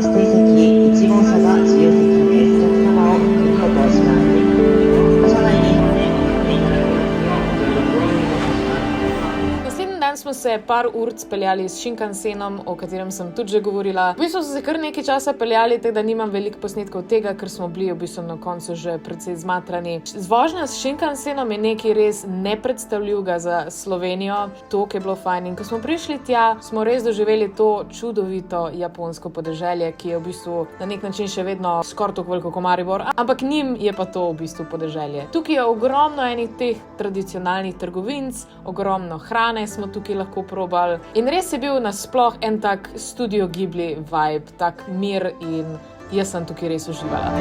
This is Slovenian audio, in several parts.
指定席1号車が自由席です。お客様を来ることをしないで、車内に乗っておいていただくようご協力をお願いいたします。Naslednji dan smo se par ur speljali s Shinkansenom, o katerem sem tudi že govorila. V bistvu so se kar nekaj časa peljali, tako da nimam veliko posnetkov tega, ker smo bili v bistvu na koncu že precej zmatrani. Vožnja s Shinkansenom je nekaj res nepredstavljivega za Slovenijo. To, ki je bilo fajn. In ko smo prišli tja, smo res doživeli to čudovito japonsko podeželje, ki je v bistvu na nek način še vedno skoraj tako veliko kot Maribor, ampak njim je pa to v bistvu podeželje. Tukaj je ogromno enih teh tradicionalnih trgovinc, ogromno hrane smo tukaj lahko probali. In res je bil nasploh en tak Studio Ghibli vibe, tak mir in jaz sem tukaj res uživala.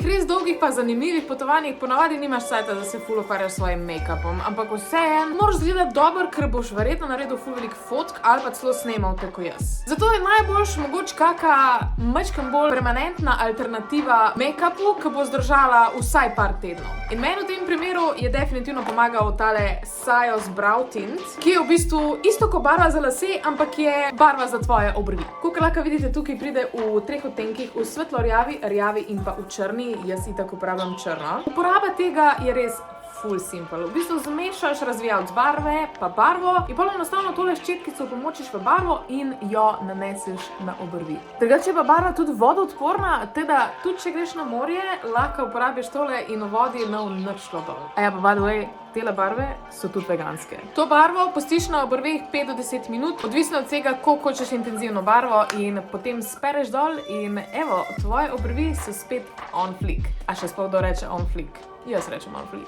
Res dolgih pa zanimivih potovanjih ponavadi nimaš cajta, da se ful ukvarjaš s svojim make-upom, ampak vseeno moraš izgledati dobro, ker boš verjetno naredil ful veliko fotk ali pa celo snemal tako jaz. Zato je najboljš mogoče kaka majčkeno bolj permanentna alternativa make-upu, ki bo zdržala vsaj par tednov. In meni v tem primeru je definitivno pomagal tale Sajos Brow Tint, ki je v bistvu isto kot barva za lase, ampak je barva za tvoje obrvi. Kakor lahko vidite, tukaj pride v 3 odtenkih, v svetlo rjavi, rjavi in pa v črni. Jaz itak uporabljam črno. Uporaba tega je res ful simple. V bistvu zmešaš razvijalec barve pa barvo in potem enostavno tole ščetkico pomočiš v barvo in jo naneseš na obrvi. Drugače je pa barva tudi vodoodporna, teda tudi če greš na morje, lahko uporabiš tole in v vodi ne bo nič šlo dol. A ja, pa by the way, tele barve so tudi veganske. To barvo pustiš na obrveh 5 do 10 minut, odvisno od tega, koliko hočeš intenzivno barvo, in potem spereš dol in evo, tvoje obrvi so spet on flick. A še sploh kdo reče on flick? Jaz rečem on flick.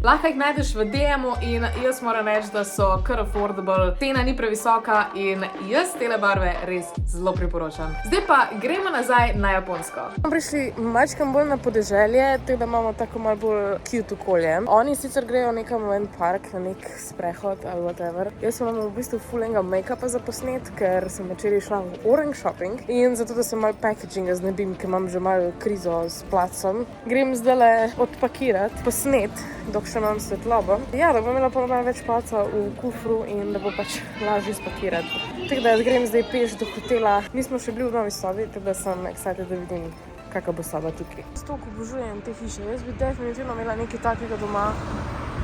Lahko jih najdeš v DM-u in jaz moram reči, da so kar affordable, cena ni previsoka in jaz tele barve res zelo priporočam. Zdaj pa gremo nazaj na Japonsko. Smo prišli majčkeno bolj na podeželje, tako da imamo tako malo bolj cute okolje. Oni sicer grejo nekam v en park, na nek sprehod ali whatever. Jaz imam v bistvu full enga make-upa za posnet, ker sem včeraj šla v Orange shopping in zato, da se malo packaginga znebim, ker imam že malo krizo s placom. Grem zdajle odpakirati, posnet, dok še imam svetlobo. Ja, da bom imela pa malo več placa v kufru in da bo pač lažje spakirati. Tako da jaz grem zdaj peš do hotela. Nismo še bili v novi sobi, tako da sem excited, da vidim, kakva bo soba tukaj. Stoko obožujem te hiše. Jaz bi definitivno imela nekaj takega doma.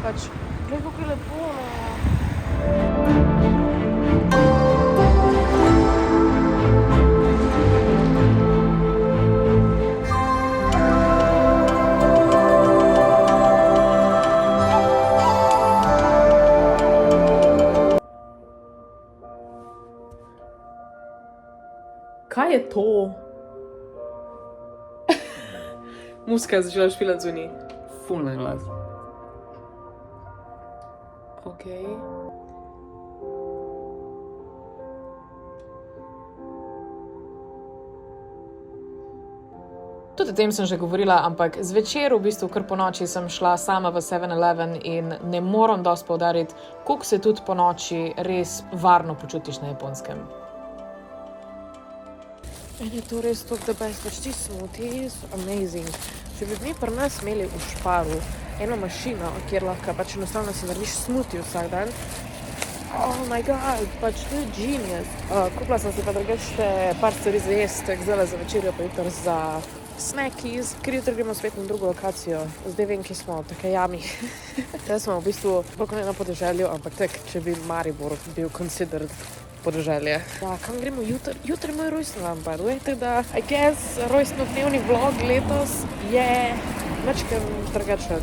Pač, glej, kako je lepo, no. Kaj je to? Muska je začela špilati zunaj. Ful na glas. Okej. Tudi o tem sem že govorila, ampak zvečer, v bistvu kar po noči, sem šla sama v 7-Eleven in ne moram dosti poudariti, koliko se tudi po noči res varno počutiš na Japonskem. In je to res top the best, pač ti smoothies so amazing. Če bi mi pri nas imeli v Sparu eno mašino, kjer lahko pač enostavno si narediš smoothie vsak dan, oh my god, pač to je genius. Kupila sem si pa drugače par stvari za jesti, zdajle za večerjo pa jutri za snackies, ker jutri gremo spet na drugo lokacijo. Zdaj vem, kje smo, tako jami. Zdaj smo v bistvu bolj na podeželju, ampak tak, če bi Maribor bil considered podeželje. Ja, kam gremo jutri? Jutri moj rojstni dan, by the way, tako da, I guess, rojstnodnevni vlog letos je majčkeno drugačen,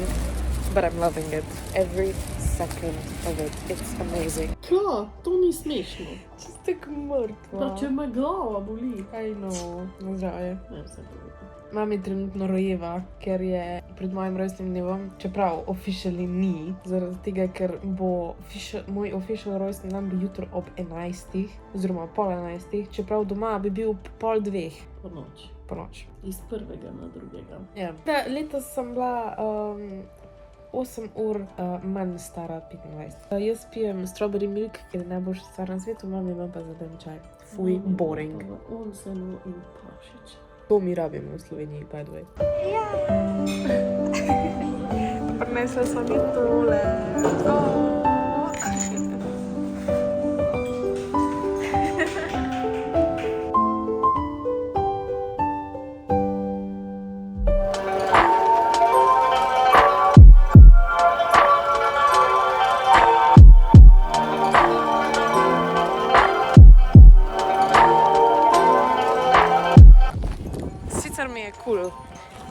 but I'm loving it. Every second of it. It's amazing. Kja, to ni smešno. Čisto tako mrtva. Pa če me glava boli. I know, zdravje. Ne, vse to. Mami trenutno rojeva, ker je pred mojim rojstnim dnevom, čeprav officially ni, zaradi tega, ker bo moj official rojstni dan bi jutro ob 11, oziroma pol 11, čeprav doma bi bil pol 2. Po noč. Po noč. Iz prvega na drugega. Ja. Letos sem bila 8 ur manj stara 25. Jaz pijem strawberry milk, ker je najboljša stvar na svetu, mami ima pa zaden čaj. Fuj, boring. Onsenu in prašič. To mi rabimo v Sloveniji, by the way. Ja. Pri prinesla so mi tole. Sicer mi je kul,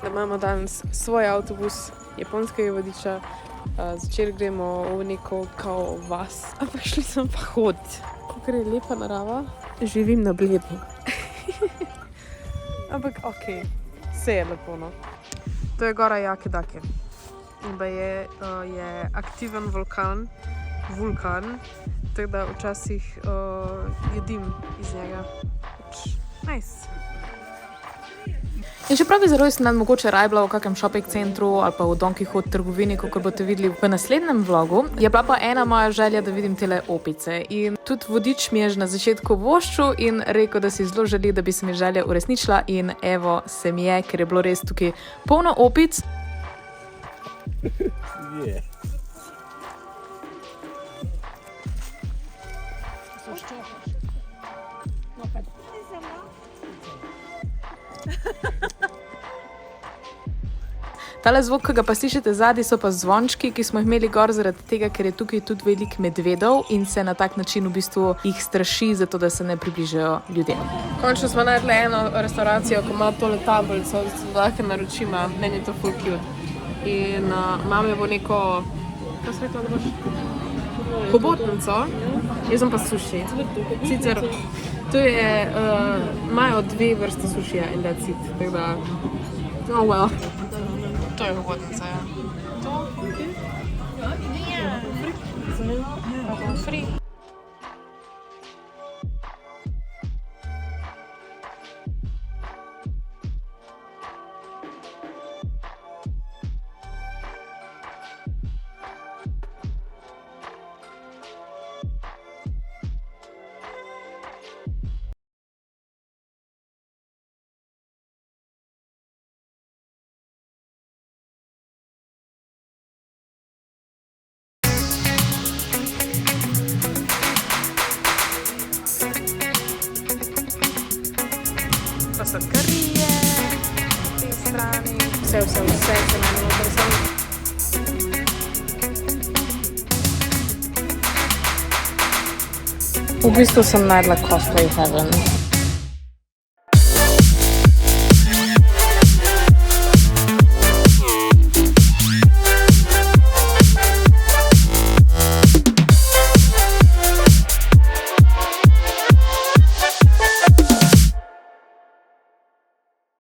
da imamo danes svoj avtobus japonskega vodiča. Zvečer gremo v neko kao vas, ampak šli smo pa hoditi. Kakor je lepa narava, živim na Bledu. Ampak ok, vse je lepo, no. To je gora Jakedake. In pa je aktiven vulkan, tako da včasih jedim iz njega. Nice. In čeprav bi za rojstni dan mogoče rajbla v kakem shopping centru ali pa v Don Quixote trgovini, kot boste videli v naslednjem vlogu, je bila pa ena moja želja, da vidim tele opice. In tudi vodič mi je že na začetku voščil in rekel, da si zelo želi, da bi se mi želja uresničila. In evo, se mi je, ker je bilo res tukaj polno opic. Yeah. Tale zvok, ki ga pa slišite zadaj, so pa zvončki, ki smo jih imeli gor zaradi tega, ker je tukaj tudi veliko medvedov in se na tak način v bistvu jih straši, zato da se ne približajo ljudem. Končno smo naredili eno restauracijo, ko ima tole tablico, da lahko naročimo, meni je to full cute. In mame bo neko, kaj se rekla, da boš? Hobotnico, jaz sem pa suši. Sicer, to je, imajo dve vrste sušija in that's it, tako da, oh well. To je hobotnica, ja. To? Ja. Free. Pa so karije na tej strani. Vse se nam noter samo. V bistvu sem najdla cosplay heaven.